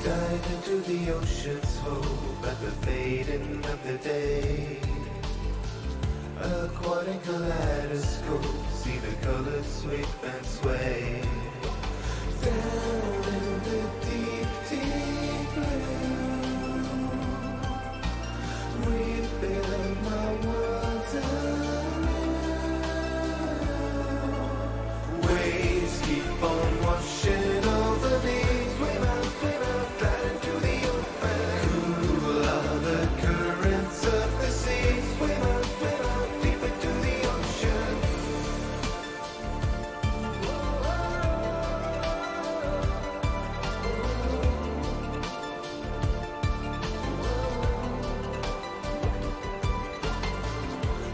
Dive into the ocean's hope at the fading of the day. Aquatic kaleidoscope, see the colors sweep and sway. Down in the deep, deep blue, rebuild my world anew. Waves keep on washing over me. Swim out, glide into the open. Cool are the currents of the sea. Swim out, deep into the ocean.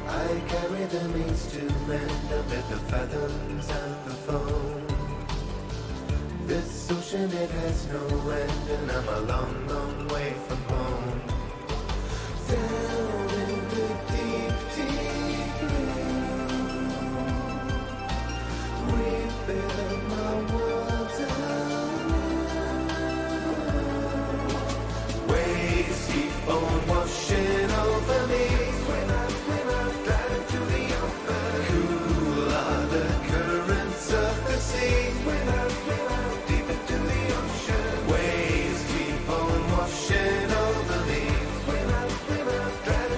I carry the means to mend amid the fathoms and the foam. This ocean, it has no end, and I'm a long, long way from home. Down in the deep, deep blue, rebuild my world anew. Waves keep on washing over me. Swim out, glide into the open. Cool are the currents of the sea. Swim out, deep into the ocean. Waves keep on washing over me. Swim out, glide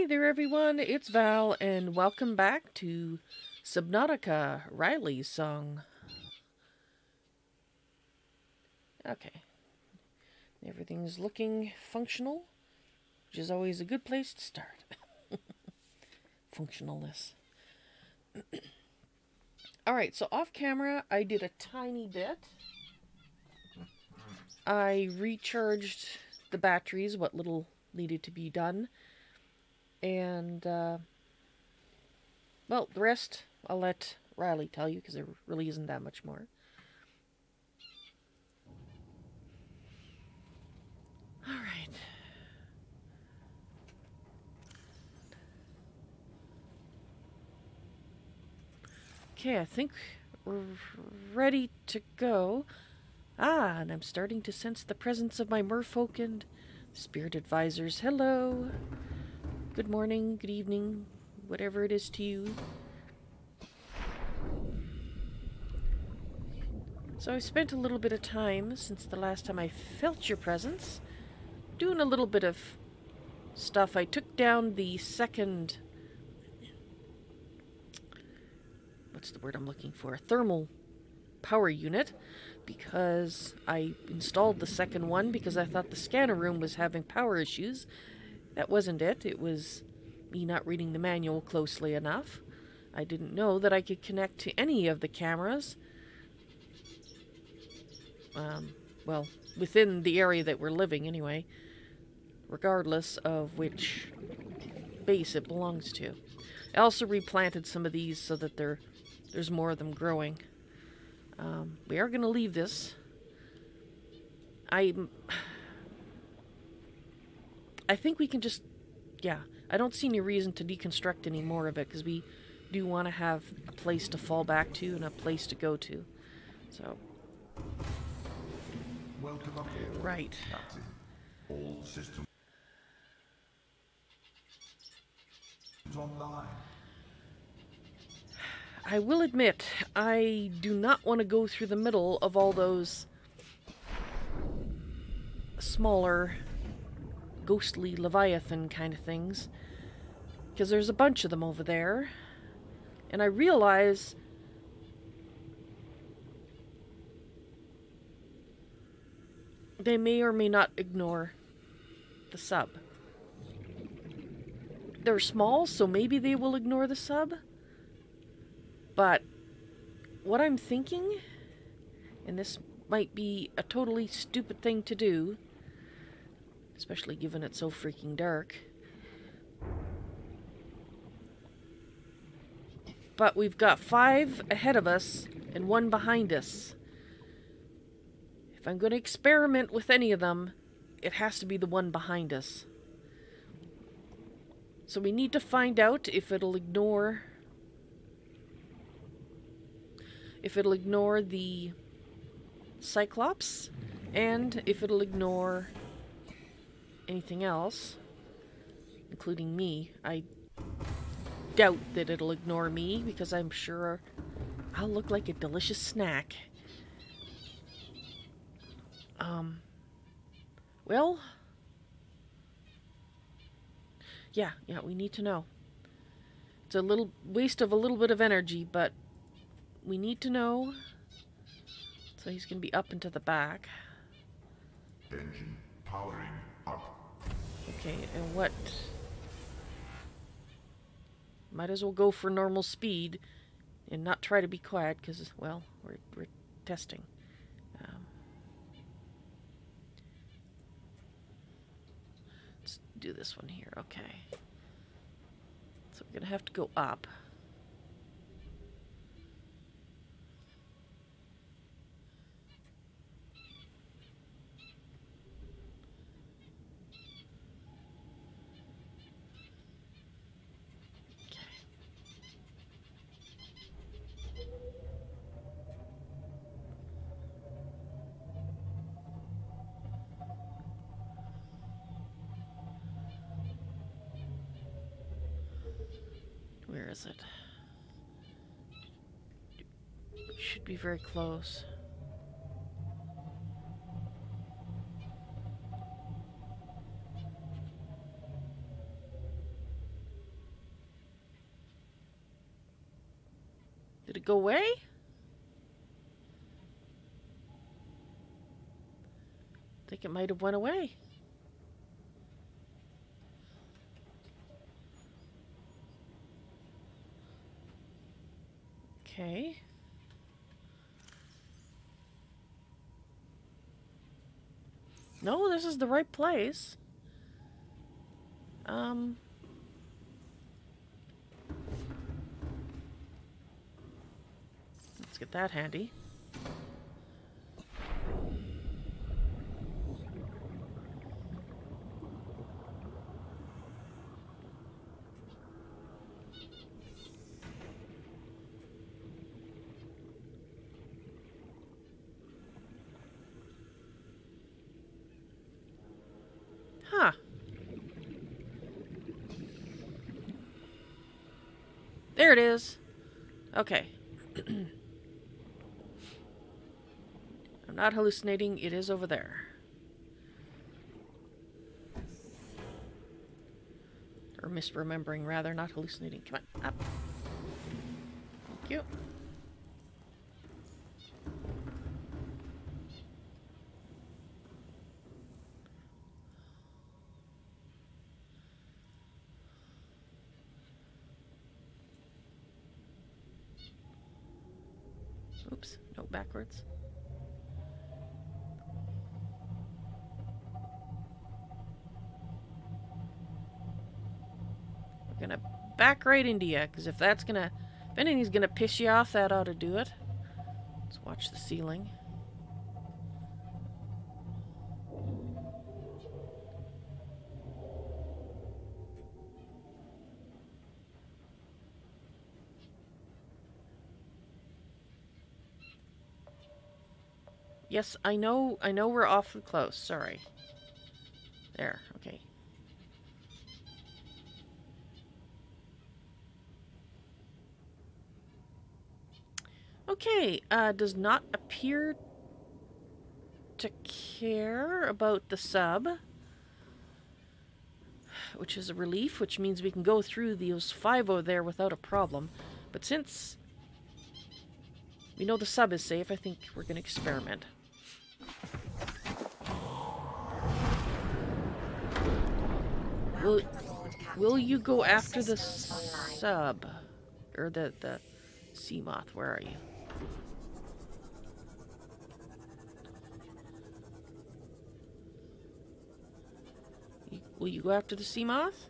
Hey there everyone, it's Val and welcome back to Subnautica, Ryley's song. Okay, everything's looking functional, which is always a good place to start. Functionalness. Alright, so off camera I did a tiny bit. I recharged the batteries, what little needed to be done. And, well, the rest I'll let Ryley tell you because there really isn't that much more. Alright. Okay, I think we're ready to go. Ah, and I'm starting to sense the presence of my merfolk and spirit advisors. Hello. Good morning, good evening, whatever it is to you. So I spent a little bit of time since the last time I felt your presence, doing a little bit of stuff. I took down the second... what's the word I'm looking for? Thermal power unit, because I installed the second one because I thought the scanner room was having power issues. That wasn't it. It was me not reading the manual closely enough. I didn't know that I could connect to any of the cameras. Well, within the area that we're living anyway, regardless of which base it belongs to. I also replanted some of these so that there's more of them growing. We are going to leave this. I think we can just, yeah, I don't see any reason to deconstruct any more of it, because we do want to have a place to fall back to and a place to go to. So, welcome aboard, right. Captain. All systems online. I will admit, I do not want to go through the middle of all those smaller, ghostly Leviathan kind of things, because there's a bunch of them over there, and I realize they may or may not ignore the sub. They're small, so maybe they will ignore the sub. But what I'm thinking, and this might be a totally stupid thing to do, especially given it's so freaking dark, but we've got 5 ahead of us and 1 behind us. If I'm going to experiment with any of them, it has to be the one behind us. So we need to find out if it'll ignore the Cyclops, and if it'll ignore anything else, including me. I doubt that it'll ignore me, because I'm sure I'll look like a delicious snack. Well, yeah, we need to know. It's a little waste of a little bit of energy, but we need to know. So he's going to be up and to the back. Engine powering up. Okay, and what? Might as well go for normal speed and not try to be quiet, because, well, we're testing. Let's do this one here. Okay. So we're going to have to go up. Where is it? Should be very close. Did it go away? I think it might have went away. Okay. No, this is the right place. Let's get that handy. Huh. There it is. Okay. I'm not hallucinating. It is over there. Or misremembering, rather. Not hallucinating. Come on. Up. Thank you. Oops. No, backwards. We're gonna back right into you, because if anything's gonna piss you off, that ought to do it. Let's watch the ceiling. Yes, I know we're awfully close. Sorry. There, okay. Okay, does not appear to care about the sub, which is a relief, which means we can go through those 5 over there without a problem. But since we know the sub is safe, I think we're going to experiment. Will you go after the sub? Or the sea moth? Where are you? Will you go after the sea moth?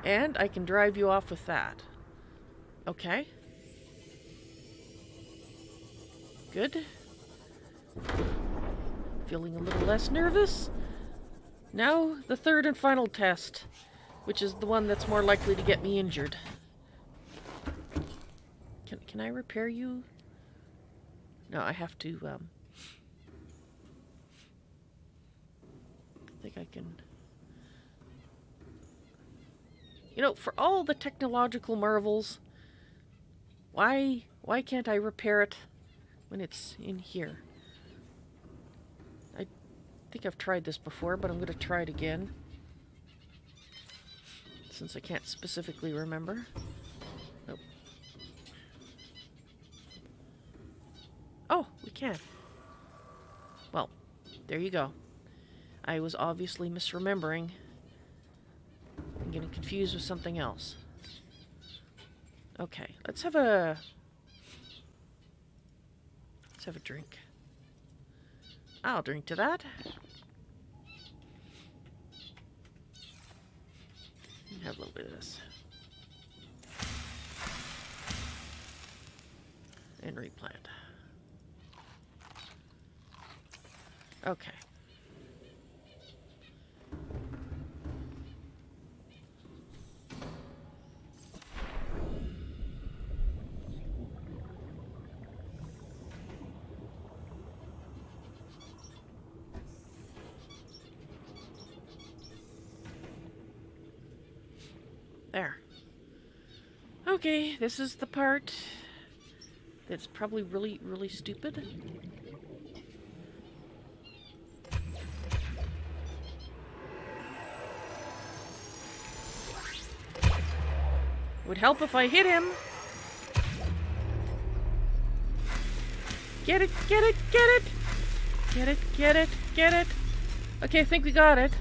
And I can drive you off with that. Okay. Good. Feeling a little less nervous. Now, the third and final test, which is the one that's more likely to get me injured. Can I repair you? No, I have to, I think I can... You know, for all the technological marvels, why can't I repair it when it's in here? I think I've tried this before, but I'm going to try it again, since I can't specifically remember. Nope. Oh, we can. Well, there you go. I was obviously misremembering. I'm getting confused with something else. Okay, let's have a drink. I'll drink to that. Have a little bit of this. And replant. Okay. There. Okay, this is the part that's probably really, really stupid. Would help if I hit him. Get it, get it, get it! Get it, get it, get it! Okay, I think we got it.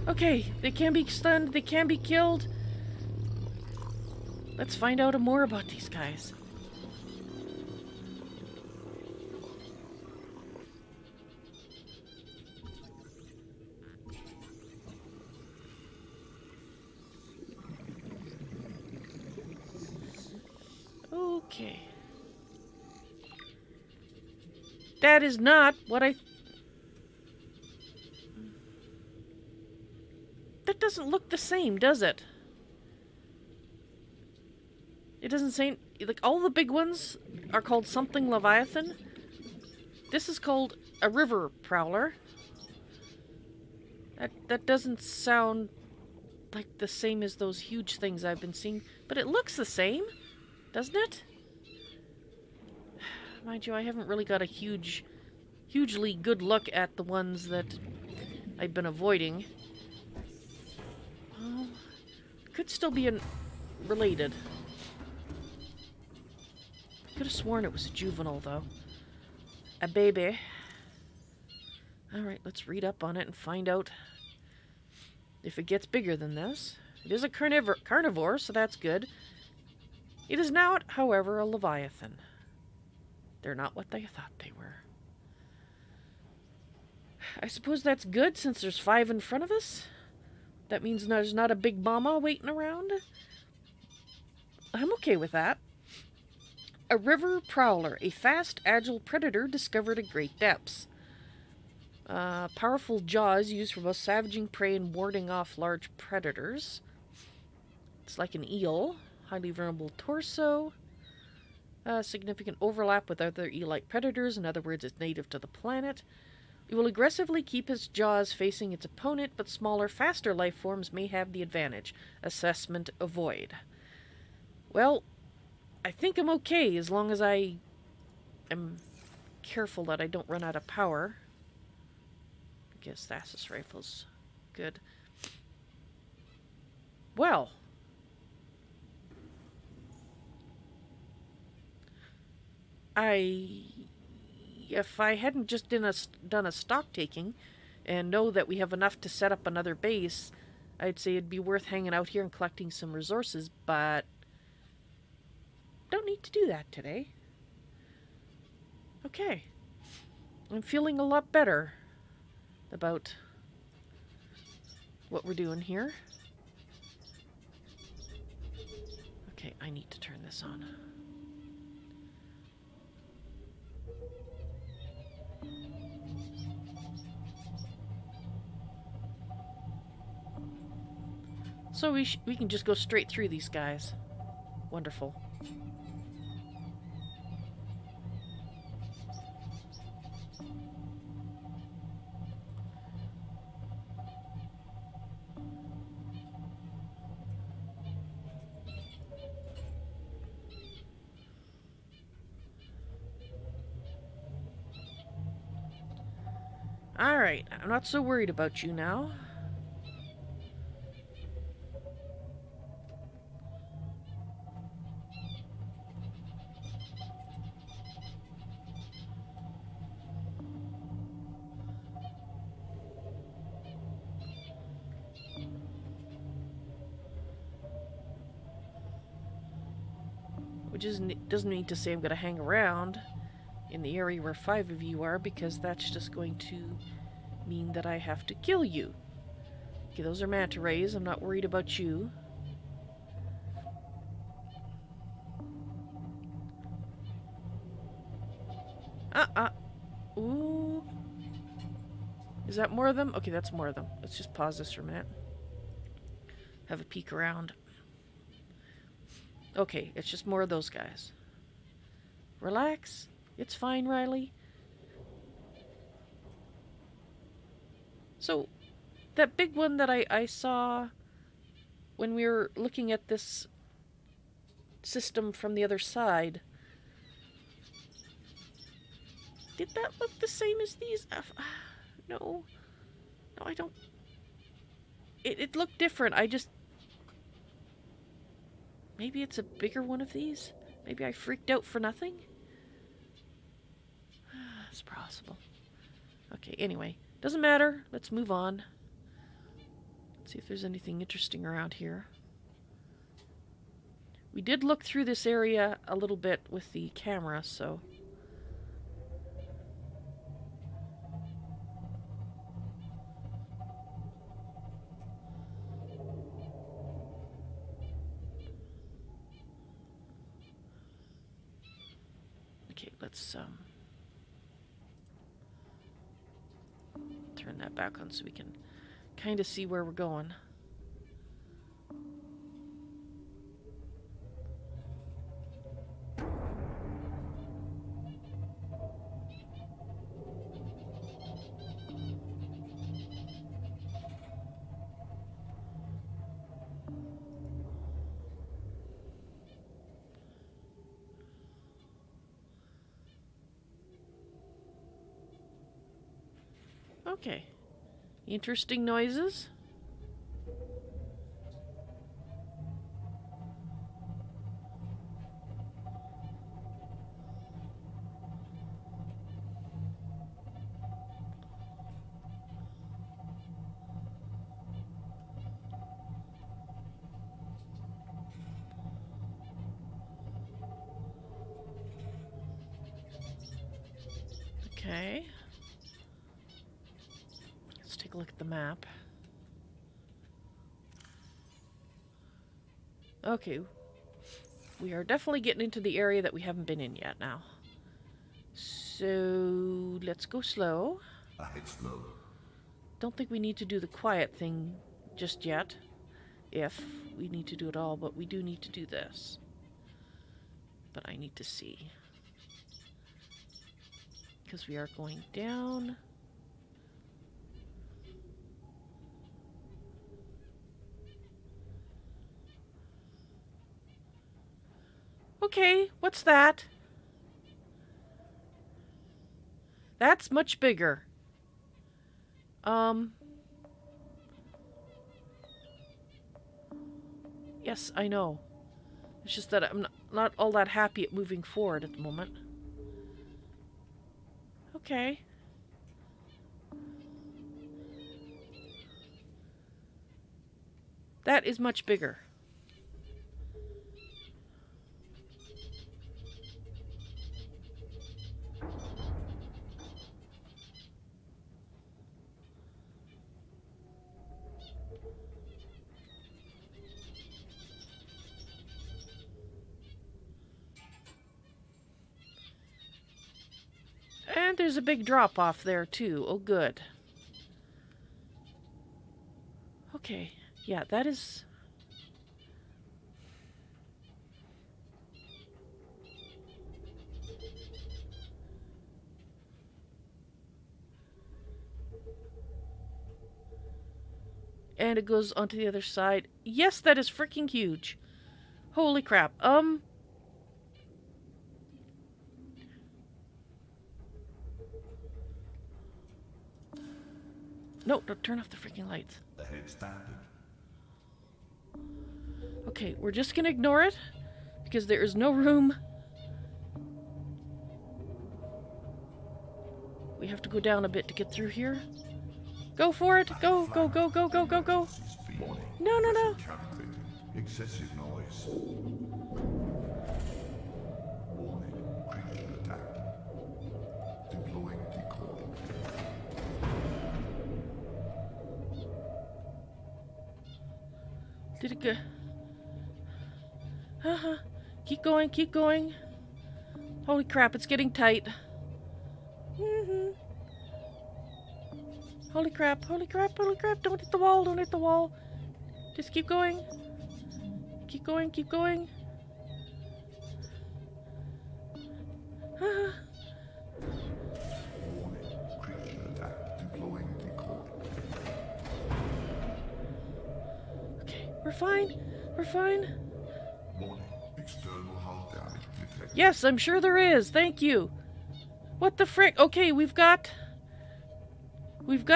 Okay, they can be stunned, they can be killed. Let's find out more about these guys. Okay. That is not what I... That doesn't look the same, does it? It doesn't say... Like, all the big ones are called something Leviathan. This is called a river prowler. That doesn't sound like the same as those huge things I've been seeing. But it looks the same, doesn't it? Mind you, I haven't really got a hugely good look at the ones that I've been avoiding. Oh, could still be related. Could have sworn it was a juvenile, though. A baby. Alright, let's read up on it and find out if it gets bigger than this. It is a carnivore, so that's good. It is not, however, a Leviathan. They're not what they thought they were. I suppose that's good, since there's 5 in front of us. That means there's not a big mama waiting around. I'm okay with that. A river prowler, a fast, agile predator discovered at great depths. Powerful jaws used for both savaging prey and warding off large predators. It's like an eel. Highly vulnerable torso. Significant overlap with other eel-like predators. In other words, it's native to the planet. It will aggressively keep its jaws facing its opponent, but smaller, faster life forms may have the advantage. Assessment avoid. Well, I think I'm okay as long as I am careful that I don't run out of power. I guess Stasis rifle's good. Well. If I hadn't just done a stock taking and know that we have enough to set up another base, I'd say it'd be worth hanging out here and collecting some resources, but don't need to do that today. Okay. I'm feeling a lot better about what we're doing here. Okay, I need to turn this on. So we can just go straight through these guys. Wonderful. Alright, I'm not so worried about you now. Which doesn't mean to say I'm going to hang around in the area where 5 of you are, because that's just going to mean that I have to kill you. Okay, those are manta rays. I'm not worried about you. Ooh. Is that more of them? Okay, that's more of them. Let's just pause this for a minute. Have a peek around. Okay, it's just more of those guys. Relax. It's fine, Ryley. So, that big one that I saw when we were looking at this system from the other side, did that look the same as these? No. No, I don't. It looked different. I just... Maybe it's a bigger one of these? Maybe I freaked out for nothing? It's possible. Okay, anyway. Doesn't matter. Let's move on. Let's see if there's anything interesting around here. We did look through this area a little bit with the camera, so... Okay, let's turn that back on so we can kind of see where we're going. Okay. Interesting noises. Okay. Let's take a look at the map. Okay. We are definitely getting into the area that we haven't been in yet now. So, let's go slow. Ahead slow. Don't think we need to do the quiet thing just yet. If we need to do it all, but we do need to do this. But I need to see. Because we are going down. Okay, what's that? That's much bigger. Yes, I know. It's just that I'm not all that happy at moving forward at the moment. Okay. That is much bigger. And there's a big drop off there too. Oh, good. Okay. Yeah, that is... And it goes onto the other side. Yes, that is freaking huge. Holy crap. No, don't turn off the freaking lights. Ahead standard. Okay, we're just gonna ignore it because there is no room. We have to go down a bit to get through here. Go for it! Go, go, go, go, go, go, go! Warning. No, no, no! Calculating. Excessive noise. Warning. Creature attack. Deploying decoy. Did it go? Keep going, keep going. Holy crap, it's getting tight. Holy crap, holy crap, holy crap. Don't hit the wall, don't hit the wall. Just keep going. Keep going, keep going. Warning. Creature attack. Deploying decoy. Okay, we're fine. We're fine. Warning. External hull damage detected. Yes, I'm sure there is. Thank you. What the frick? Okay, we've got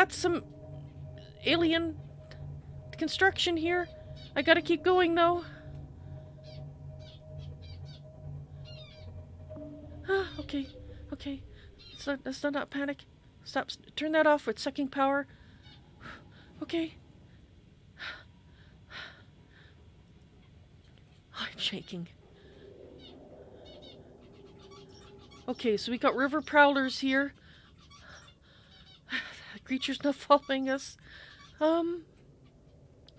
some alien construction here. I gotta keep going though. Okay. Okay. Let's not panic. Stop. Turn that off with sucking power. Okay. I'm shaking. Okay, so we got river prowlers here. The creature's not following us.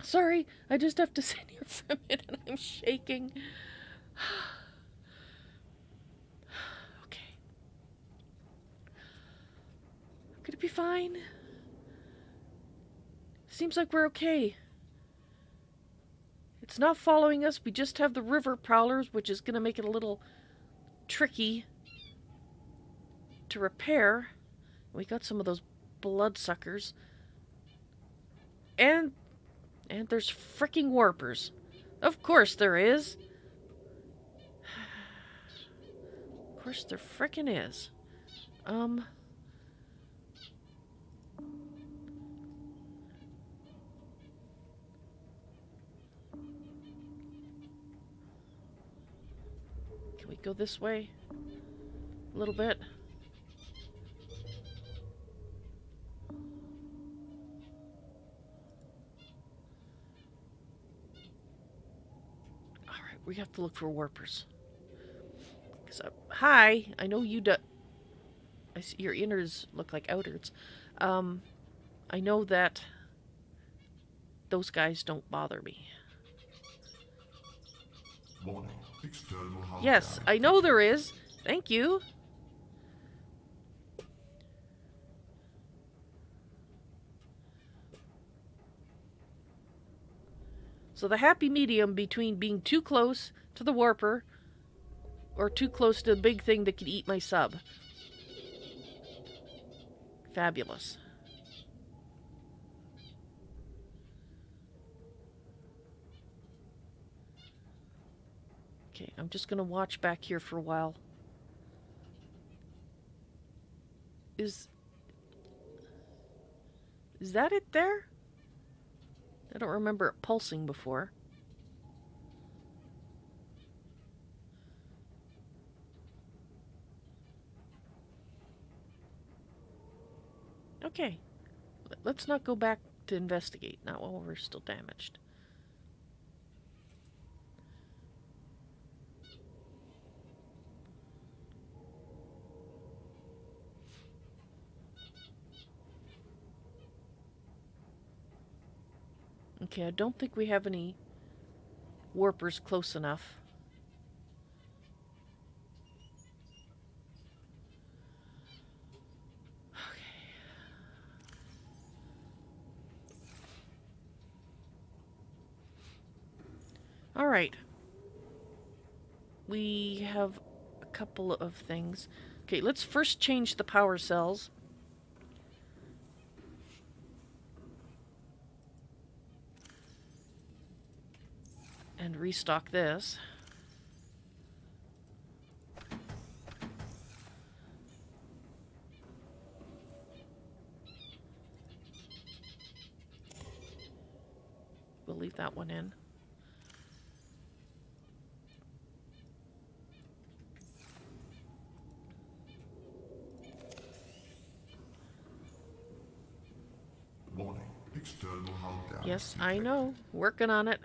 Sorry, I just have to sit here for a minute and I'm shaking. Okay. Could it be fine? Seems like we're okay. It's not following us. We just have the river prowlers, which is going to make it a little tricky to repair. We got some of those bloodsuckers. And there's fricking warpers. Of course there is. Of course there frickin' is. Can we go this way? A little bit. Alright, we have to look for warpers. Hi, I know you do. I see your inners look like outers. I know that those guys don't bother me. Warning. External hull Yes, damage. I know there is. Thank you. So the happy medium between being too close to the warper or too close to the big thing that could eat my sub. Fabulous. Okay, I'm just going to watch back here for a while. Is that it there? I don't remember it pulsing before. Okay. Let's not go back to investigate, not while we're still damaged. Okay, I don't think we have any warpers close enough. Alright. We have a couple of things. Okay, let's first change the power cells. And restock this. We'll leave that one in. Warning. External hull damage. Yes, I know. Working on it.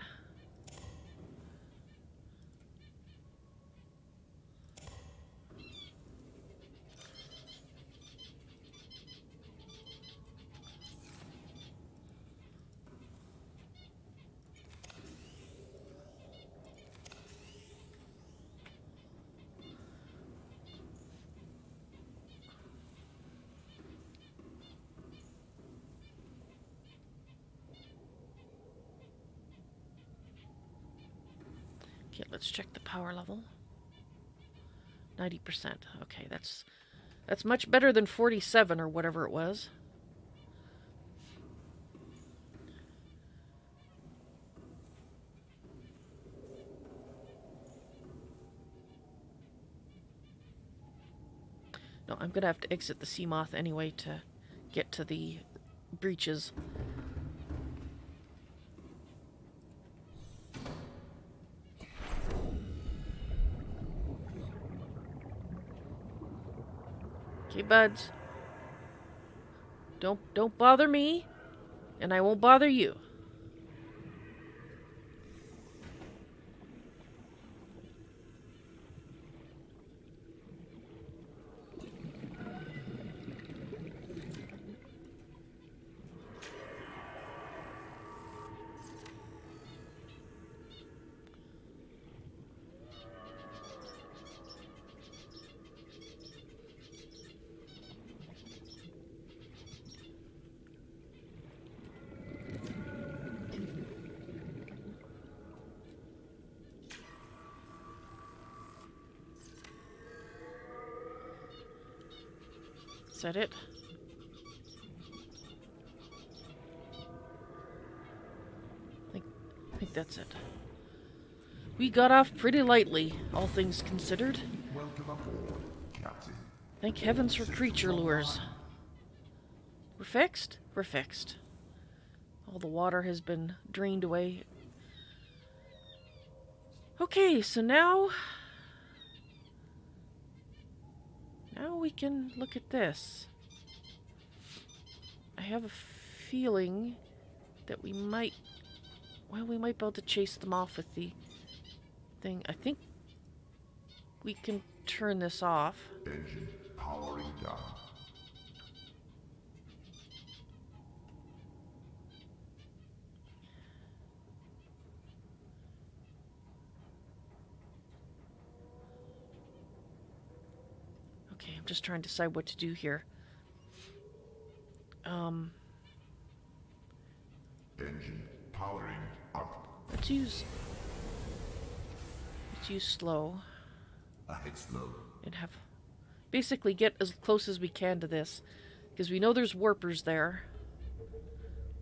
Okay, let's check the power level. 90%. Okay, that's much better than 47 or whatever it was. No, I'm gonna have to exit the sea moth anyway to get to the breaches. Okay, buds. Don't bother me, and I won't bother you. Is that it? I think that's it. We got off pretty lightly, all things considered. Welcome aboard, Captain. Thank heavens for creature lures. We're fixed? We're fixed. All the water has been drained away. Okay, so now we can look at this. I have a feeling that we might be able to chase them off with the thing. I think we can turn this off. Engine powering down. Okay, I'm just trying to decide what to do here. Engine powering up. Let's use slow Ahead slow. and have basically get as close as we can to this, because we know there's warpers there.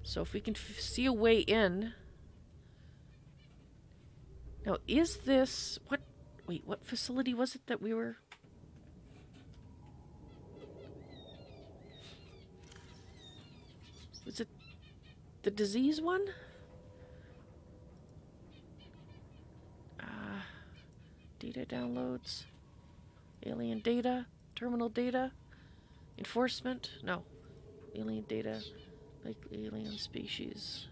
So if we can see a way in. Now, is this what? Wait, what facility was it that we were? Was it the disease one? Data downloads, alien data, terminal data, enforcement. No, alien data, like alien species.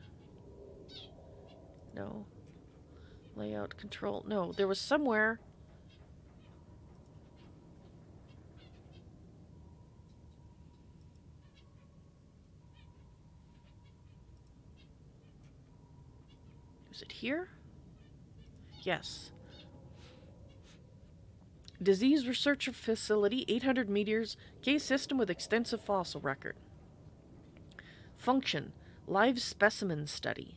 No, layout control. No, there was somewhere. Is it here? Yes. Disease Research Facility, 800 meters, case system with extensive fossil record. Function, live specimen study.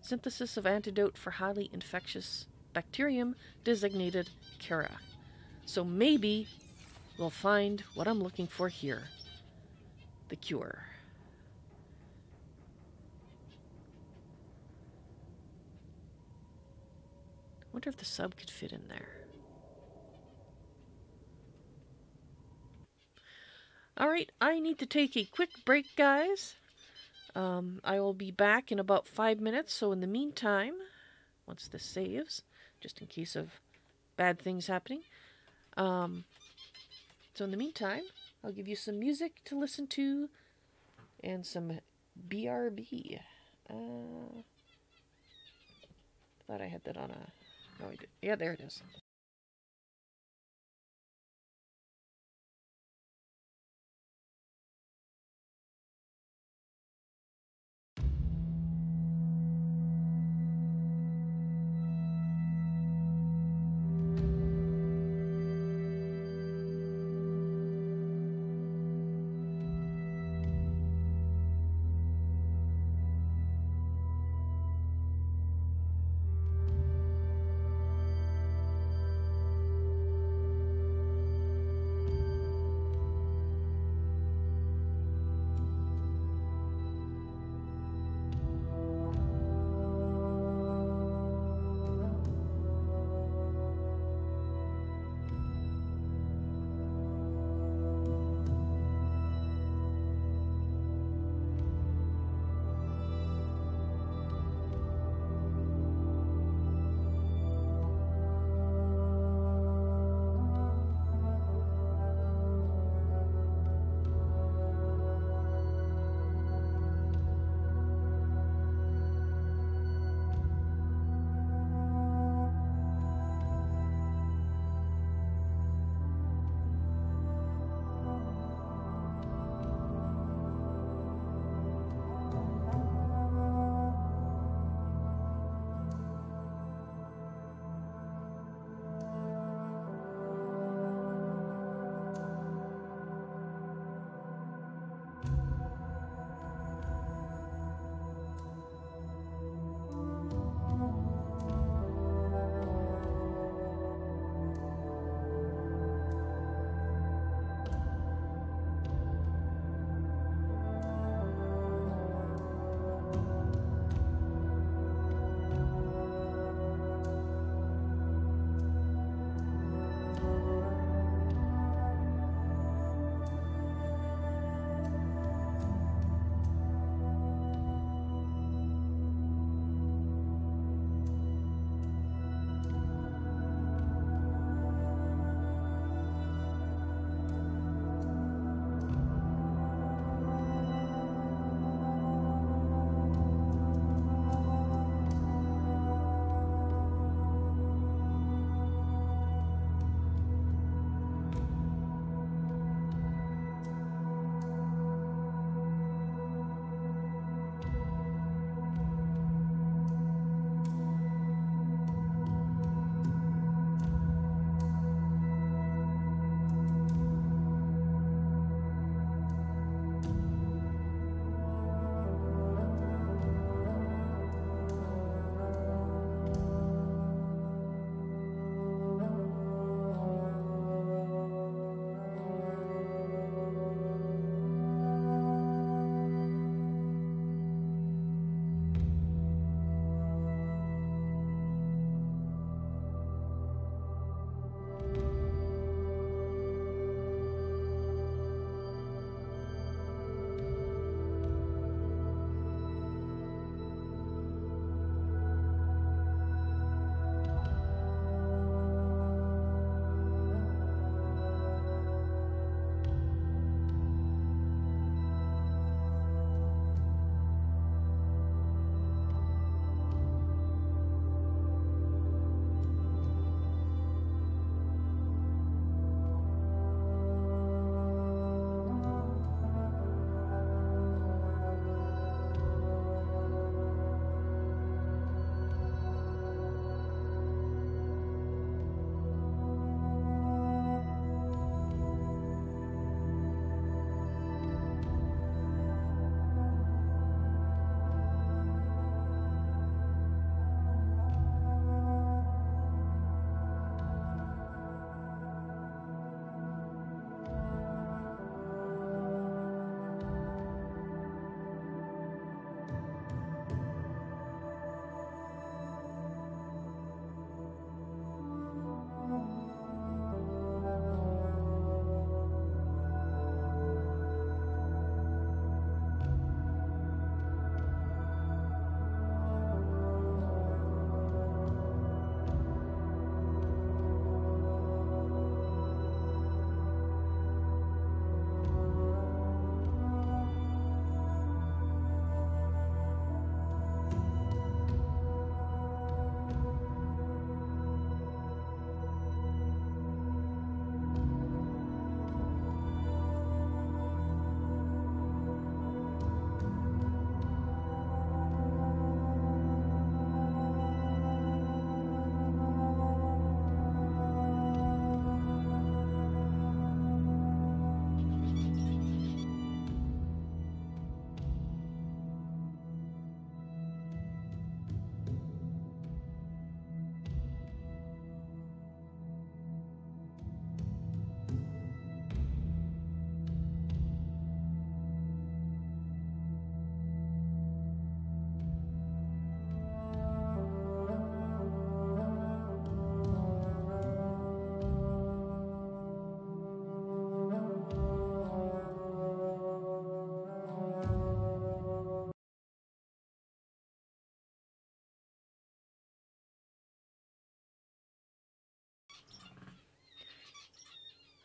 Synthesis of antidote for highly infectious bacterium designated Kara. So maybe we'll find what I'm looking for here. The cure. I wonder if the sub could fit in there. Alright, I need to take a quick break, guys. I will be back in about 5 minutes, so in the meantime, once this saves, just in case of bad things happening. So in the meantime, I'll give you some music to listen to and some BRB. Thought I had that on a... No, I did. Yeah, there it is.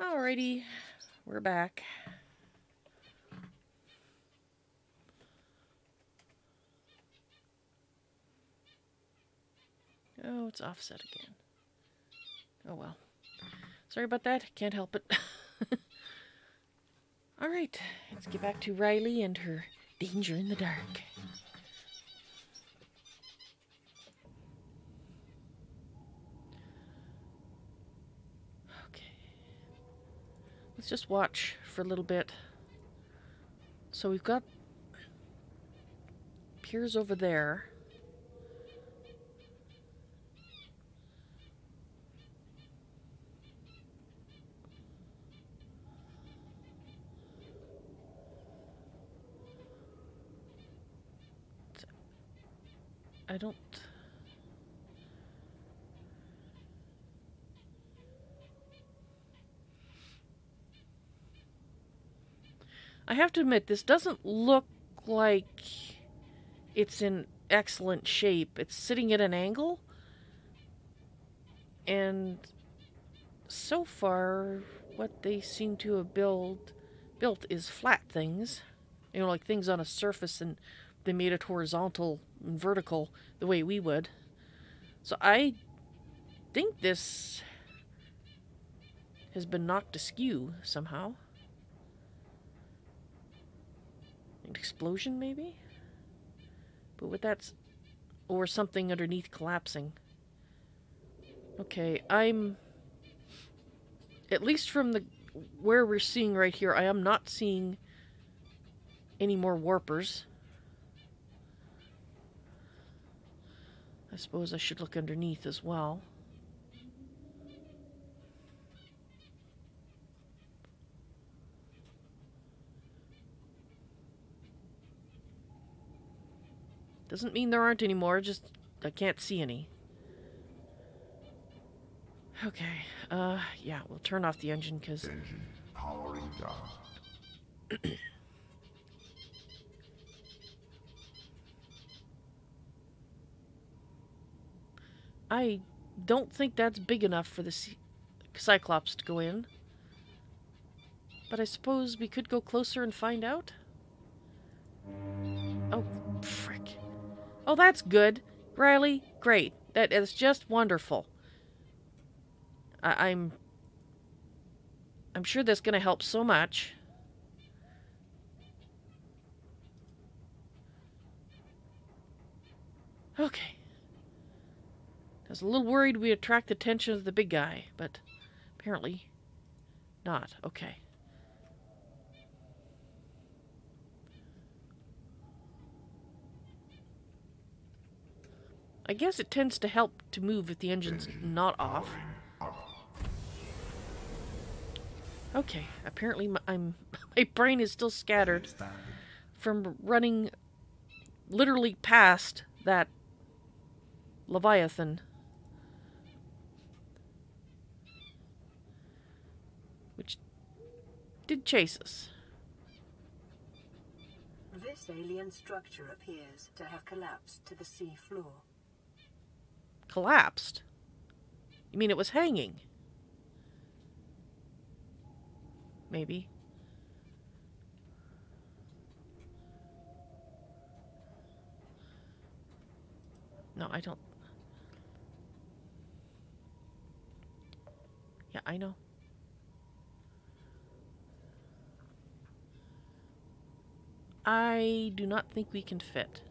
Alrighty, we're back. Oh, it's offset again. Oh well. Sorry about that. Can't help it. Alright, let's get back to Ryley and her danger in the dark. Okay. Let's just watch for a little bit. So we've got piers over there. I don't... I have to admit, this doesn't look like it's in excellent shape. It's sitting at an angle. And so far, what they seem to have built is flat things. You know, like things on a surface, and they made it horizontal and vertical the way we would. So I think this has been knocked askew somehow. An explosion, maybe? But with that... Or something underneath collapsing. Okay, I'm... At least from the... Where we're seeing right here, I am not seeing any more warpers. I suppose I should look underneath as well. Doesn't mean there aren't any more, just I can't see any. Okay, yeah, we'll turn off the engine because... Engine powering down. I don't think that's big enough for the Cyclops to go in. But I suppose we could go closer and find out? Oh, frick. Oh, that's good. Ryley, great. That is just wonderful. I'm sure that's going to help so much. Okay. I was a little worried we'd attract the attention of the big guy, but apparently not. Okay. I guess it tends to help to move if the engine's not off. Okay, apparently my brain is still scattered from running literally past that Leviathan. Which did chase us. This alien structure appears to have collapsed to the sea floor. Collapsed? You mean it was hanging? Maybe. No, I don't. Yeah, I know. I do not think we can fit.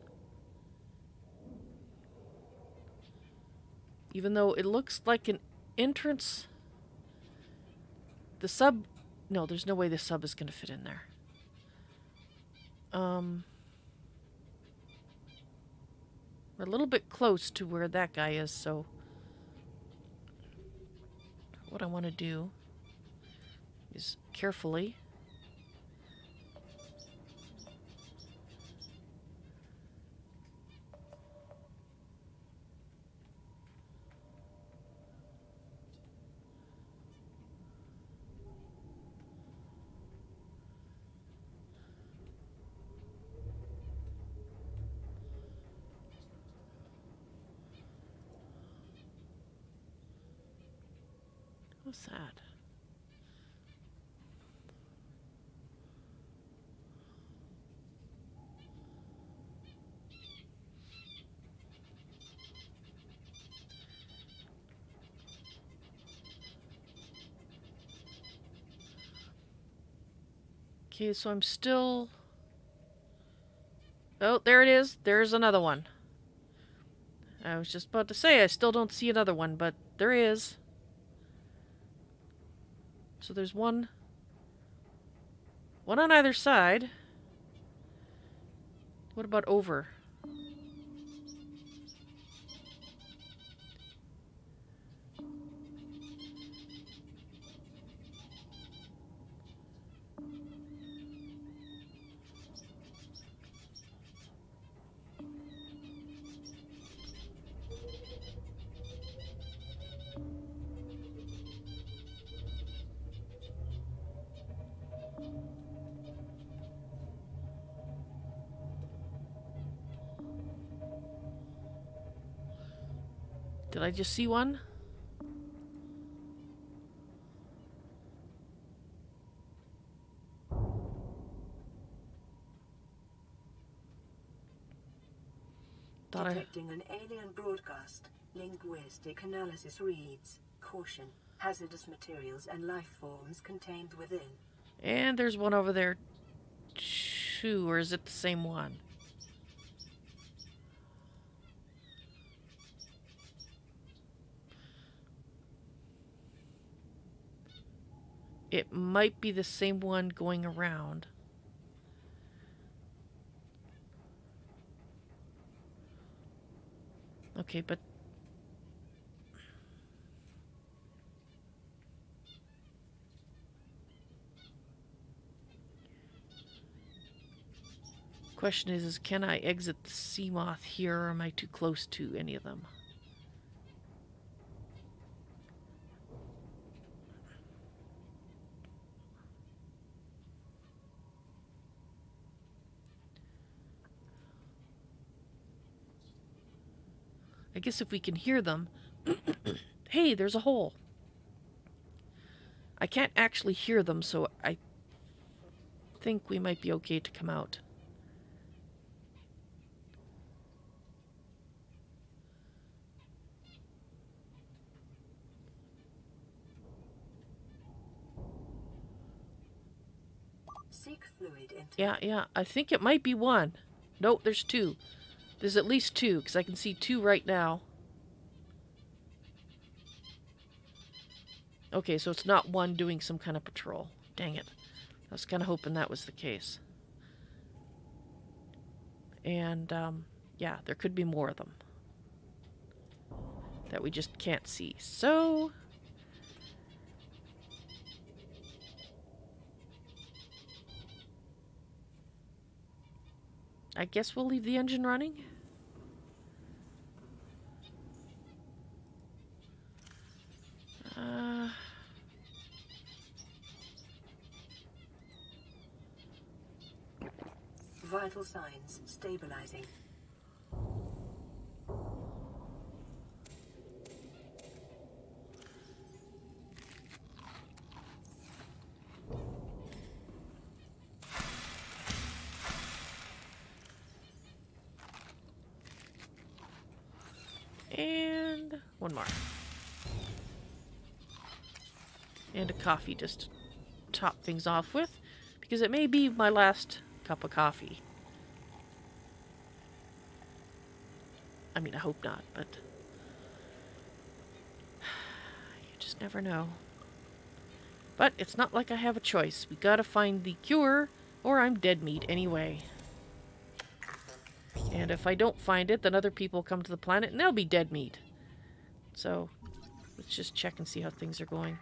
Even though it looks like an entrance. The sub... No, there's no way the sub is going to fit in there. We're a little bit close to where that guy is, so... What I want to do is carefully... What's that? Okay, so I'm still... Oh, there it is. There's another one. I was just about to say I still don't see another one, but there is. So there's one on either side. What about over? Did I just see one? Thought Detecting an alien broadcast. Linguistic analysis reads, caution, hazardous materials and life forms contained within. And there's one over there too, or is it the same one? It might be the same one going around. Okay, but... Question is can I exit the sea moth here, or am I too close to any of them? I guess if we can hear them... Hey, there's a hole. I can't actually hear them, so I think we might be okay to come out. Seek fluid into Yeah, I think it might be one. Nope, there's two. There's at least two, because I can see two right now. Okay, so it's not one doing some kind of patrol. Dang it. I was kind of hoping that was the case. And, yeah, there could be more of them that we just can't see. So... I guess we'll leave the engine running. vital signs stabilizing. And one more. And a coffee just to top things off with, because it may be my last cup of coffee. I mean, I hope not, but you just never know. But it's not like I have a choice. We gotta find the cure, or I'm dead meat anyway. And if I don't find it, then other people come to the planet and they'll be dead meat. So, let's just check and see how things are going.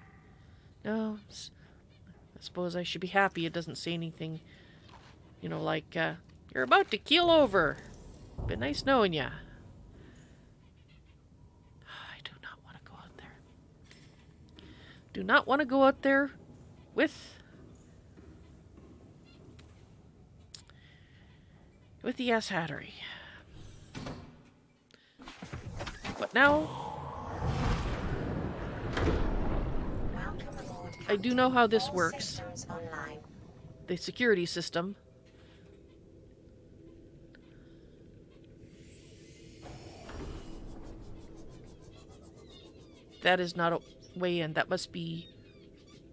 No, I suppose I should be happy it doesn't say anything, you know, like, you're about to keel over. Been nice knowing ya. I do not want to go out there. Do not want to go out there with the ass-hattery. But now, I do know how this works. The security system. That is not a way in. That must be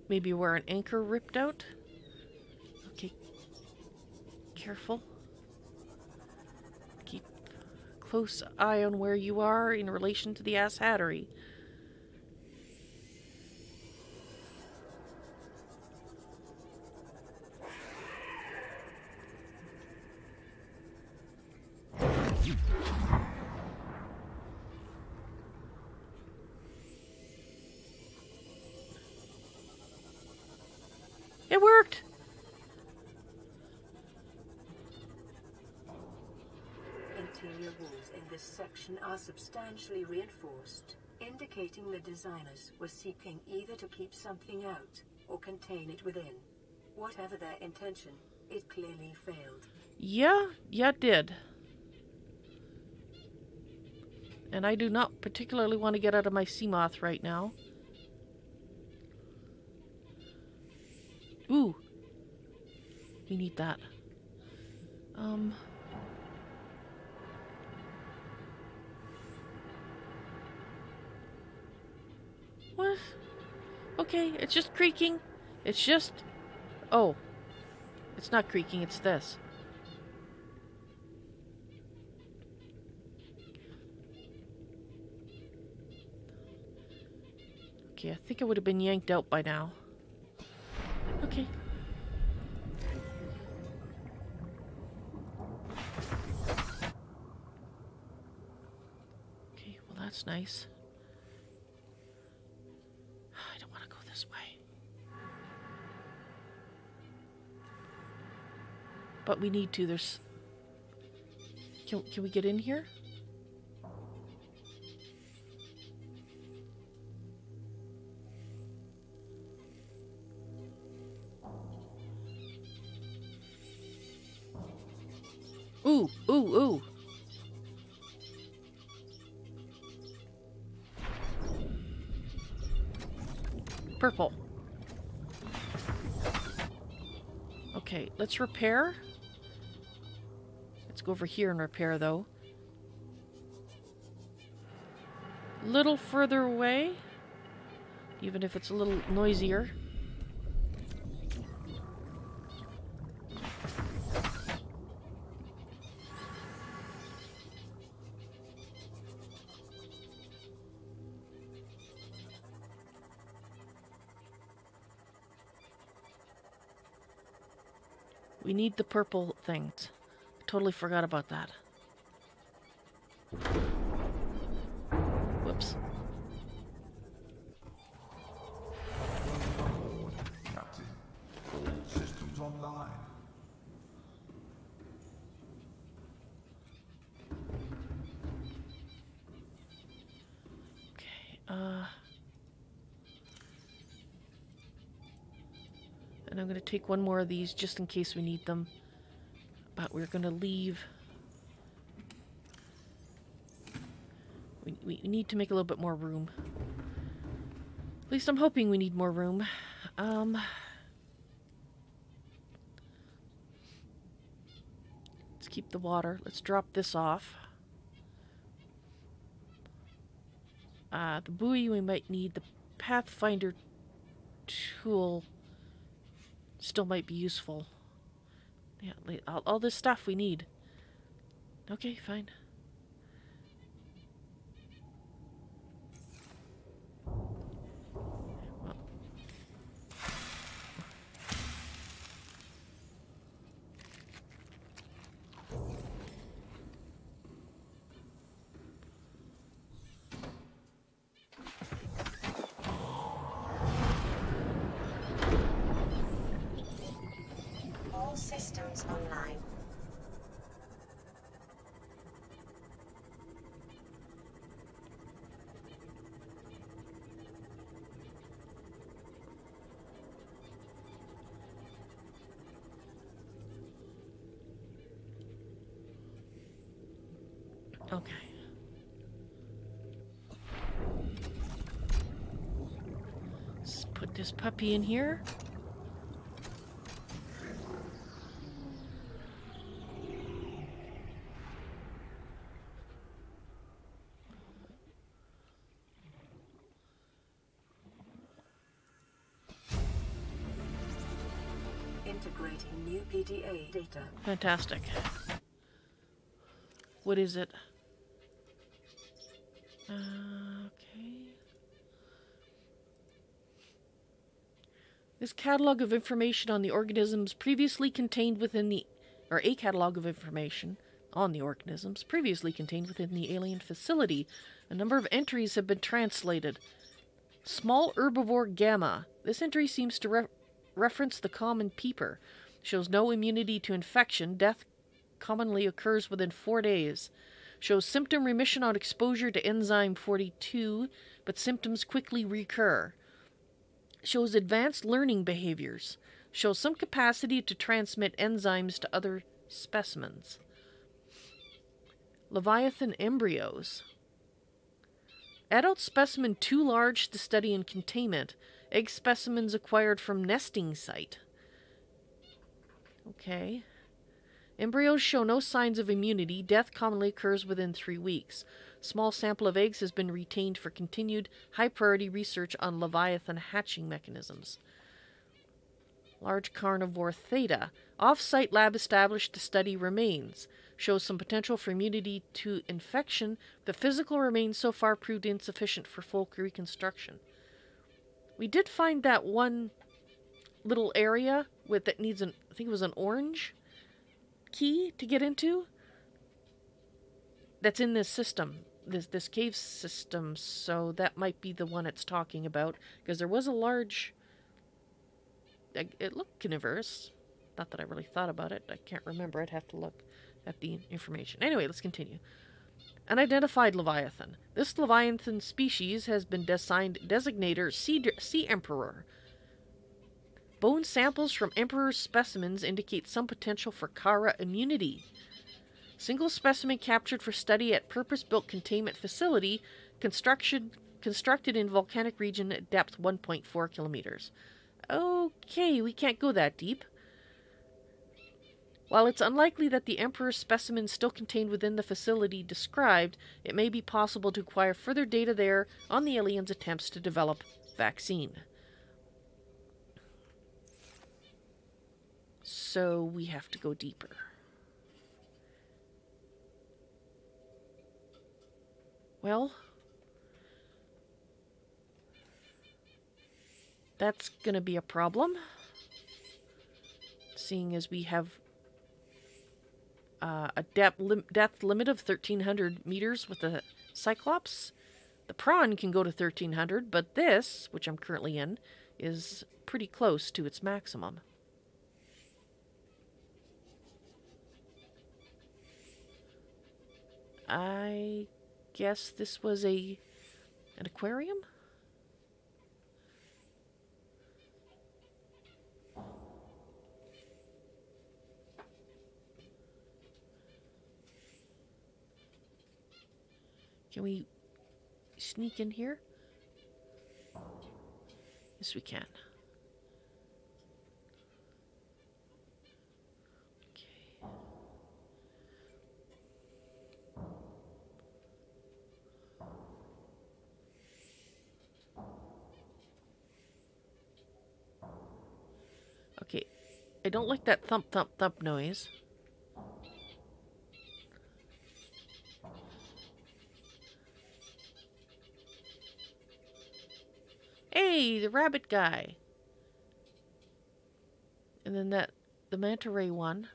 maybe where an anchor ripped out. Okay. Careful. Keep a close eye on where you are in relation to the ass hattery. It worked! Interior walls in this section are substantially reinforced, indicating the designers were seeking either to keep something out or contain it within. Whatever their intention, it clearly failed. Yeah, it did. And I do not particularly want to get out of my sea moth right now. Ooh. We need that. What? Okay, it's just creaking. It's just... Oh. It's not creaking, it's this. Okay, I think I would have been yanked out by now. Okay. Okay, well that's nice. I don't want to go this way. But we need to, there's... Can we get in here? Ooh, ooh, ooh. Purple. Okay, let's repair. Let's go over here and repair, though. A little further away. Even if it's a little noisier. We need the purple things. Totally forgot about that. Whoops. Captain, all systems online. Okay, and I'm going to take one more of these just in case we need them. But we're going to leave. We need to make a little bit more room. At least I'm hoping we need more room. Let's keep the water. Let's drop this off. The buoy we might need. The Pathfinder tool still might be useful. Yeah, all this stuff we need. Okay, fine. Well. All systems online. Okay. Let's put this puppy in here. integrating new PDA data. Fantastic. What is it? Okay. This catalog of information on the organisms previously contained within the... or a catalog of information on the organisms previously contained within the alien facility. A number of entries have been translated. Small herbivore gamma. This entry seems to reference the common peeper. Shows no immunity to infection. Death commonly occurs within 4 days. Shows symptom remission on exposure to enzyme 42, but symptoms quickly recur. Shows advanced learning behaviors. Shows some capacity to transmit enzymes to other specimens. Leviathan embryos. Adult specimen too large to study in containment. Egg specimens acquired from nesting site. Okay. Embryos show no signs of immunity. Death commonly occurs within 3 weeks. Small sample of eggs has been retained for continued high-priority research on Leviathan hatching mechanisms. Large carnivore theta. Off-site lab established to study remains. Shows some potential for immunity to infection. The physical remains so far proved insufficient for full reconstruction. We did find that one little area that needs I think it was an orange key to get into. That's in this system, this cave system, so that might be the one it's talking about, because there was a large... It looked carnivorous. Not that I really thought about it. I can't remember. I'd have to look at the information. Anyway, let's continue. Unidentified Leviathan. This Leviathan species has been assigned designator Sea Emperor. Bone samples from Emperor specimens indicate some potential for Kara immunity. Single specimen captured for study at purpose-built containment facility constructed in volcanic region at depth 1.4 kilometers. Okay, we can't go that deep. While it's unlikely that the Emperor specimen is still contained within the facility described, it may be possible to acquire further data there on the aliens' attempts to develop vaccine. So we have to go deeper. Well, that's going to be a problem, seeing as we have a depth limit of 1,300 meters with the Cyclops. The prawn can go to 1,300, but this, which I'm currently in, is pretty close to its maximum. I guess this was an aquarium? Can we sneak in here? Yes, we can. Okay. Okay. I don't like that thump, thump, thump noise. Hey, the rabbit guy. And then the manta ray one.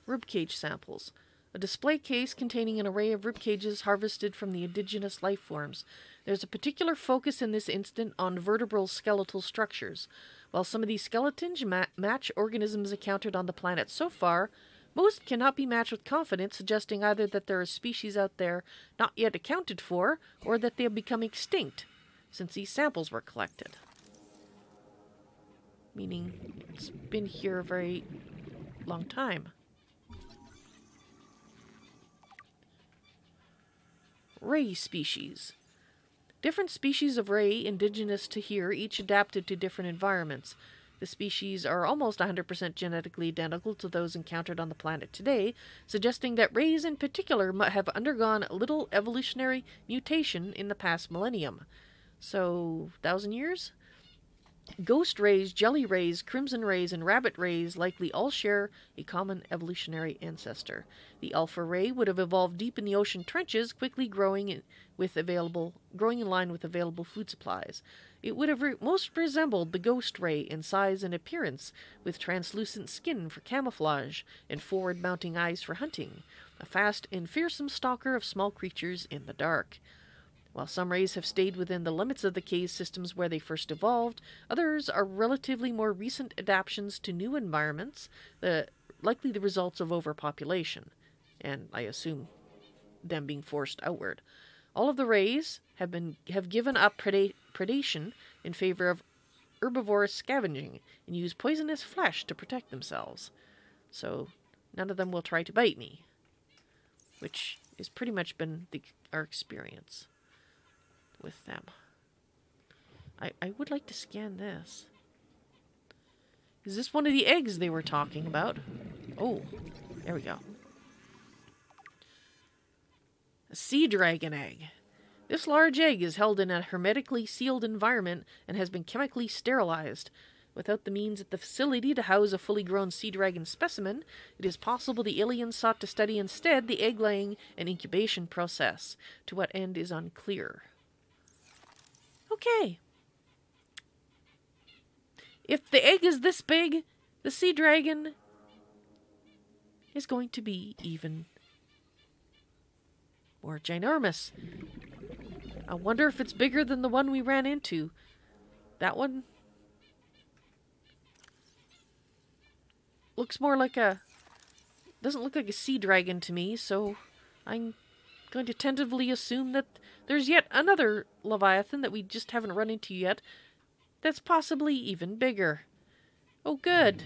Ribcage samples. A display case containing an array of ribcages harvested from the indigenous life forms. There's a particular focus in this instant on vertebral skeletal structures. While some of these skeletons match organisms encountered on the planet so far, most cannot be matched with confidence, suggesting either that there are species out there not yet accounted for, or that they have become extinct since these samples were collected. Meaning it's been here a very long time. ray species. Different species of ray indigenous to here, each adapted to different environments. The species are almost 100% genetically identical to those encountered on the planet today, suggesting that rays in particular might have undergone a little evolutionary mutation in the past millennium. So, 1,000 years? Ghost rays, jelly rays, crimson rays, and rabbit rays likely all share a common evolutionary ancestor. The alpha ray would have evolved deep in the ocean trenches, quickly growing in line with available food supplies. It would have most resembled the ghost ray in size and appearance, with translucent skin for camouflage and forward-mounting eyes for hunting, a fast and fearsome stalker of small creatures in the dark. While some rays have stayed within the limits of the cave systems where they first evolved, others are relatively more recent adaptations to new environments, likely the results of overpopulation, and I assume them being forced outward. All of the rays have given up predation in favor of herbivorous scavenging and use poisonous flesh to protect themselves. So none of them will try to bite me, which has pretty much been our experience with them. I would like to scan this. Is this one of the eggs they were talking about? Oh, there we go. A sea dragon egg. This large egg is held in a hermetically sealed environment and has been chemically sterilized. Without the means at the facility to house a fully grown sea dragon specimen, it is possible the aliens sought to study instead the egg-laying and incubation process. To what end is unclear. Okay. If the egg is this big, the sea dragon is going to be even more ginormous. I wonder if it's bigger than the one we ran into. That one looks more like doesn't look like a sea dragon to me, so I'm going to tentatively assume that there's yet another Leviathan that we just haven't run into yet that's possibly even bigger. Oh, good.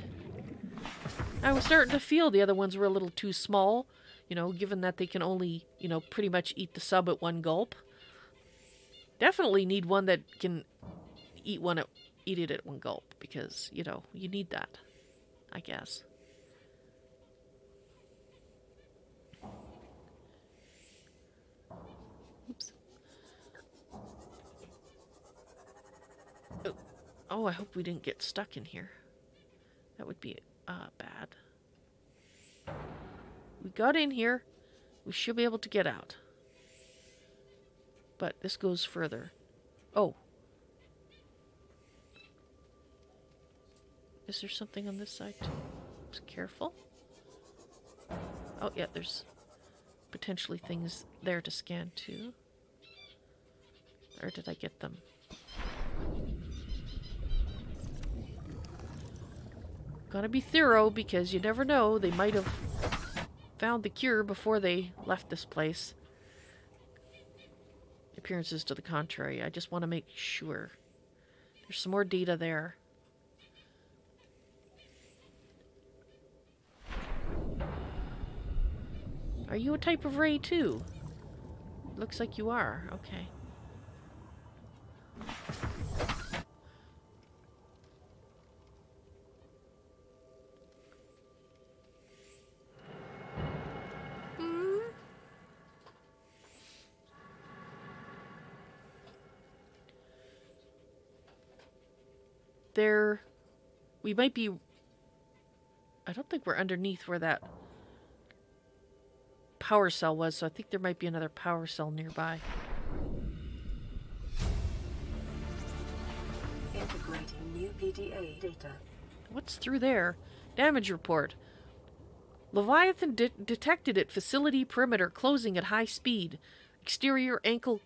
I was starting to feel the other ones were a little too small, given that they can only, pretty much eat the sub at one gulp. Definitely need one that can eat it at one gulp, because, you need that, I guess. Oops. Oh, I hope we didn't get stuck in here. That would be bad. We got in here. We should be able to get out. But this goes further. Oh. Is there something on this side too? Just careful. Oh, yeah, there's potentially things there to scan too. Or did I get them? Gotta be thorough, because you never know. They might have found the cure before they left this place. Appearances to the contrary. I just want to make sure. There's some more data there. Are you a type of ray too? Looks like you are. Okay. We might be... I don't think we're underneath where that power cell was, so I think there might be another power cell nearby. Integrating new PDA data. What's through there? Damage report. Leviathan detected at facility perimeter closing at high speed. Exterior anchor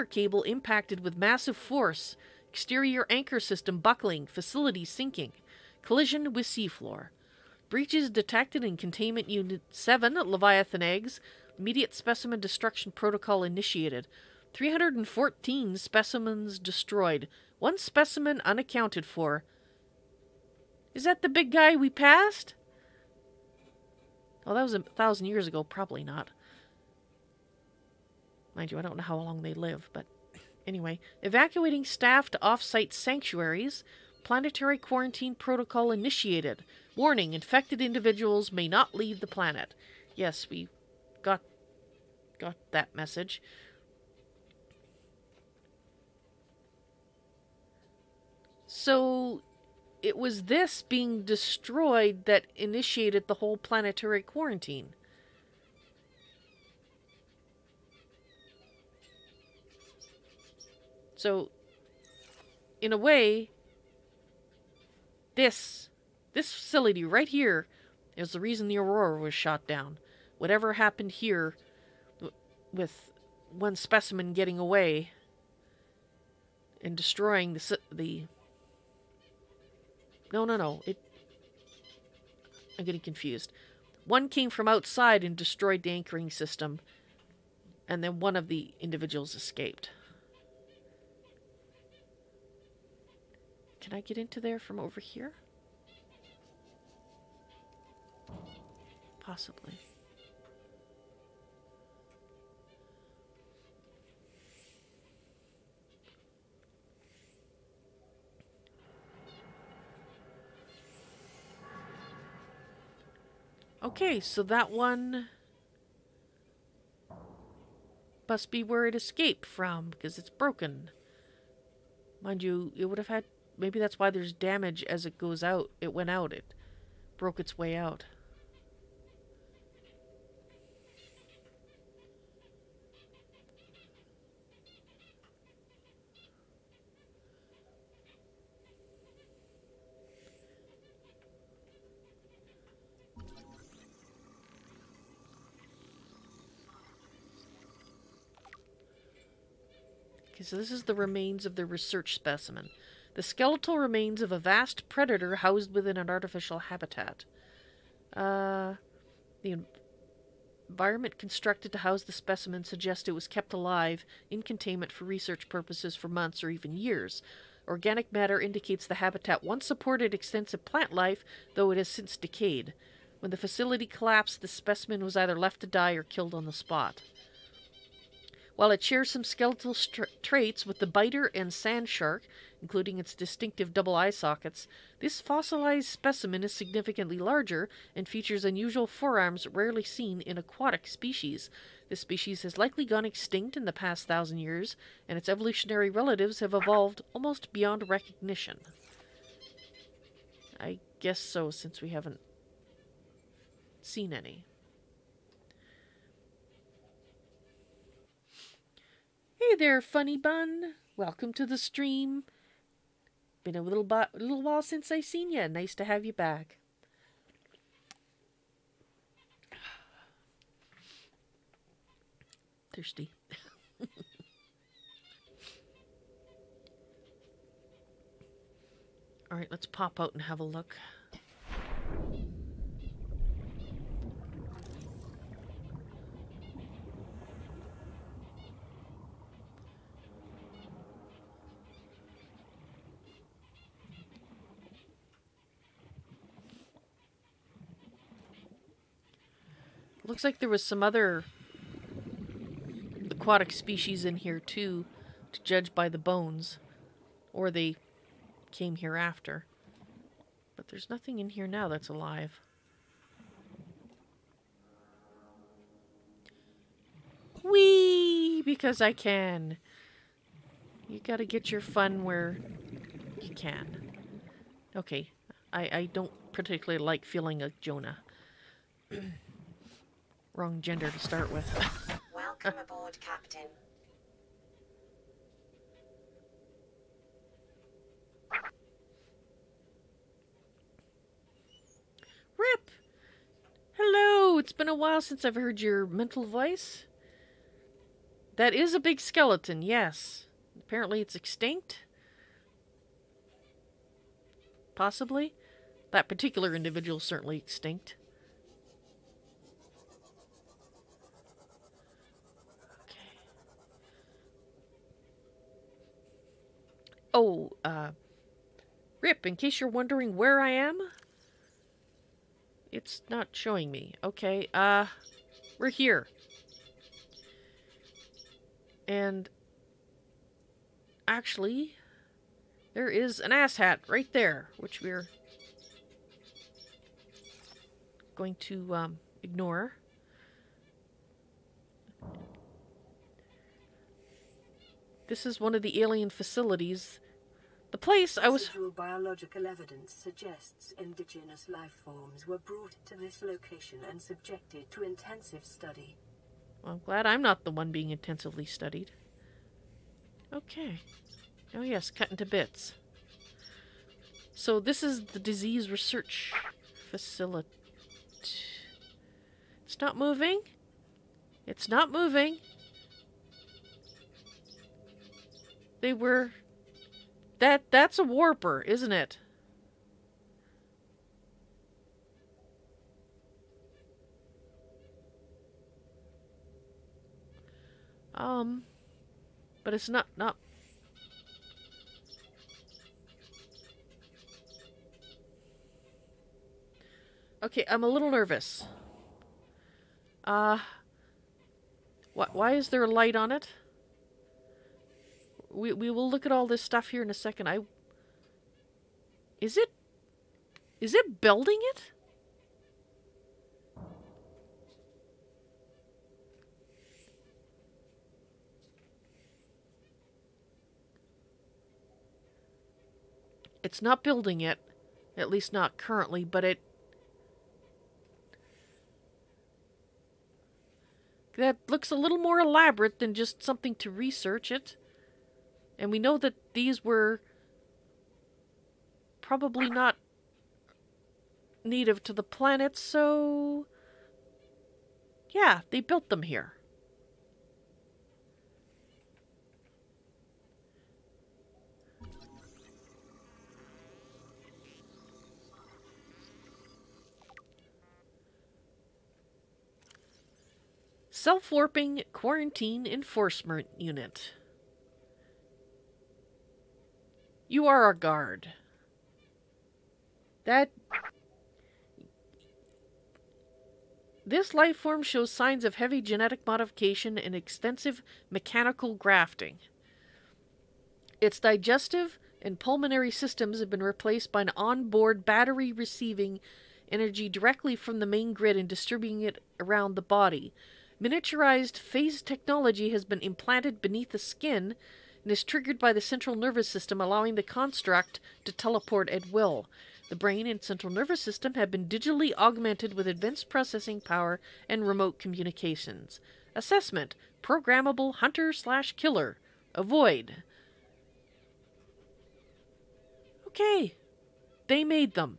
cable impacted with massive force. Exterior anchor system buckling. Facility sinking. Collision with seafloor. Breaches detected in Containment Unit 7 at Leviathan eggs. Immediate specimen destruction protocol initiated. 314 specimens destroyed. 1 specimen unaccounted for. Is that the big guy we passed? Oh, that was 1,000 years ago. Probably not. Mind you, I don't know how long they live, but anyway. Evacuating staff to off-site sanctuaries. Planetary quarantine protocol initiated. Warning, infected individuals may not leave the planet. Yes, we got that message. So it was this being destroyed that initiated the whole planetary quarantine. So, in a way, this facility right here is the reason the Aurora was shot down. Whatever happened here with one specimen getting away and destroying the No. I'm getting confused. One came from outside and destroyed the anchoring system, and then one of the individuals escaped. Can I get into there from over here? Possibly. Okay, so that one must be where it escaped from, because it's broken. Mind you, it would have had... Maybe that's why there's damage as it goes out. It went out. It broke its way out. Okay, so this is the remains of the research specimen. The skeletal remains of a vast predator housed within an artificial habitat. The environment constructed to house the specimen suggests it was kept alive in containment for research purposes for months or even years. Organic matter indicates the habitat once supported extensive plant life, though it has since decayed. When the facility collapsed, the specimen was either left to die or killed on the spot. While it shares some skeletal traits with the biter and sand shark, including its distinctive double eye sockets, this fossilized specimen is significantly larger and features unusual forearms rarely seen in aquatic species. This species has likely gone extinct in the past 1,000 years, and its evolutionary relatives have evolved almost beyond recognition. I guess so, since we haven't seen any. Hey there, funny bun. Welcome to the stream. Been a little while since I seen you. Nice to have you back. Thirsty. All right, let's pop out and have a look. Looks like there was some other aquatic species in here too, to judge by the bones. Or they came here after. But there's nothing in here now that's alive. Whee! Because I can. You gotta get your fun where you can. Okay. I don't particularly like feeling like Jonah. Wrong gender to start with. Welcome aboard, Captain. Rip! Hello! It's been a while since I've heard your mental voice. That is a big skeleton, yes. Apparently it's extinct. Possibly. That particular individual is certainly extinct. Oh, Rip, in case you're wondering where I am, it's not showing me. Okay, we're here. And actually, there is an asshat right there, which we're going to ignore. This is one of the alien facilities. The place I was... Residual biological evidence suggests indigenous life forms were brought to this location and subjected to intensive study. Well, I'm glad I'm not the one being intensively studied. Okay. Oh yes, cut into bits. So this is the disease research facility. It's not moving. It's not moving. They were... That's a warper, isn't it? But it's not... Okay, I'm a little nervous. Why is there a light on it? We will look at all this stuff here in a second. Is it building it? It's not building it, at least not currently, but that looks a little more elaborate than just something to research it. And we know that these were probably not native to the planet, so... yeah, they built them here. Self-warping quarantine enforcement unit. You are our guard. This life form shows signs of heavy genetic modification and extensive mechanical grafting. Its digestive and pulmonary systems have been replaced by an onboard battery receiving energy directly from the main grid and distributing it around the body. Miniaturized phase technology has been implanted beneath the skin and is triggered by the central nervous system, allowing the construct to teleport at will. The brain and central nervous system have been digitally augmented with advanced processing power and remote communications. Assessment: programmable hunter/killer. Avoid. Okay. They made them.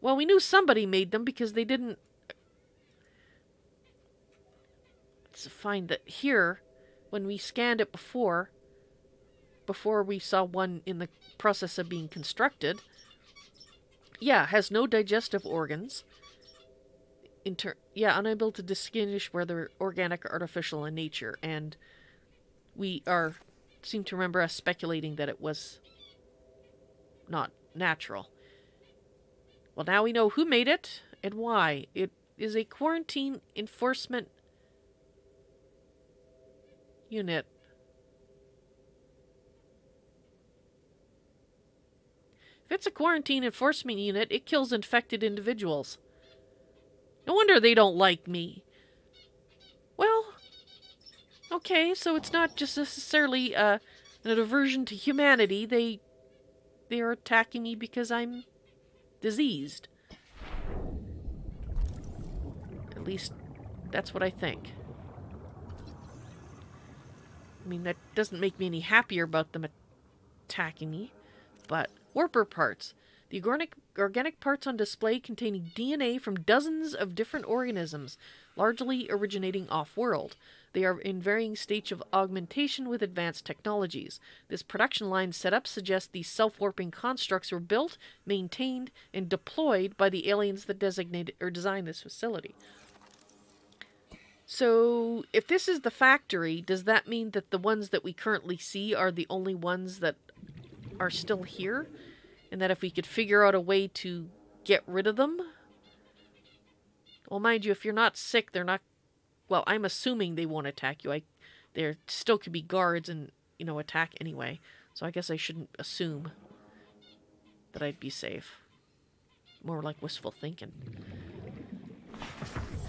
Well, we knew somebody made them because they didn't... Let's find that here, when we scanned it before we saw one in the process of being constructed, yeah, has no digestive organs. Unable to distinguish whether organic or artificial in nature, and we seem to remember us speculating that it was not natural. Well, now we know who made it and why. It is a quarantine enforcement unit. If it's a quarantine enforcement unit, it kills infected individuals. No wonder they don't like me. Well, okay, so it's not just necessarily an aversion to humanity. They are attacking me because I'm diseased. At least, that's what I think. I mean, that doesn't make me any happier about them attacking me, but... Warper parts. The organic parts on display containing DNA from dozens of different organisms, largely originating off-world. They are in varying stages of augmentation with advanced technologies. This production line setup suggests these self-warping constructs were built, maintained, and deployed by the aliens that designated or designed this facility. So, if this is the factory, does that mean that the ones that we currently see are the only ones that are still here? And that if we could figure out a way to get rid of them? Well, mind you, if you're not sick, they're not... Well, I'm assuming they won't attack you. I there still could be guards and, attack anyway. So I guess I shouldn't assume that I'd be safe. More like wishful thinking.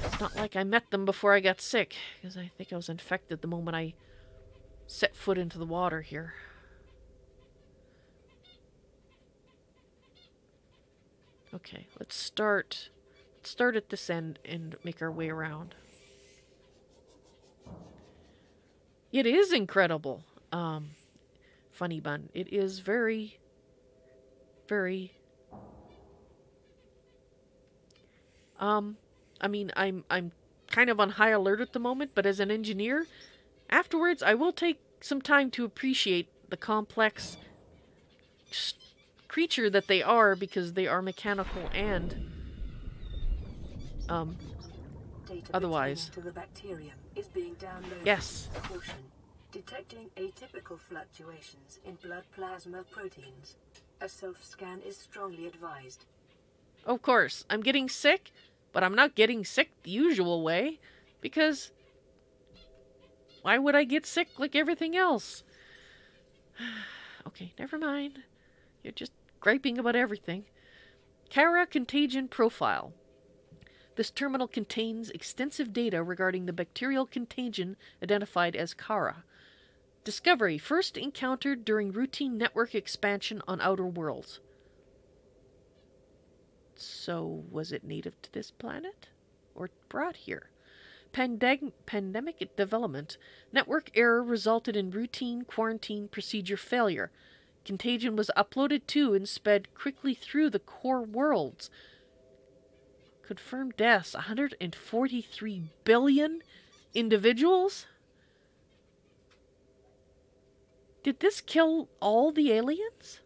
It's not like I met them before I got sick, because I think I was infected the moment I set foot into the water here. Okay, let's start at this end and make our way around. It is incredible. Funny bun. It is very, very... I mean, I'm kind of on high alert at the moment, but as an engineer, afterwards I will take some time to appreciate the complex creature that they are, because they are mechanical and otherwise. To the bacterium is being downloaded. Yes. Caution. Detecting atypical fluctuations in blood plasma proteins. A self-scan is strongly advised. Of course, I'm getting sick, but I'm not getting sick the usual way, because why would I get sick like everything else? Okay, never mind. You're just griping about everything. Kara Contagion Profile. This terminal contains extensive data regarding the bacterial contagion identified as Kara. Discovery first encountered during routine network expansion on Outer Worlds. So, was it native to this planet? Or brought here? Pandemic development. Network error resulted in routine quarantine procedure failure. Contagion was uploaded to and sped quickly through the core worlds. Confirmed deaths, 143 billion individuals? Did this kill all the aliens?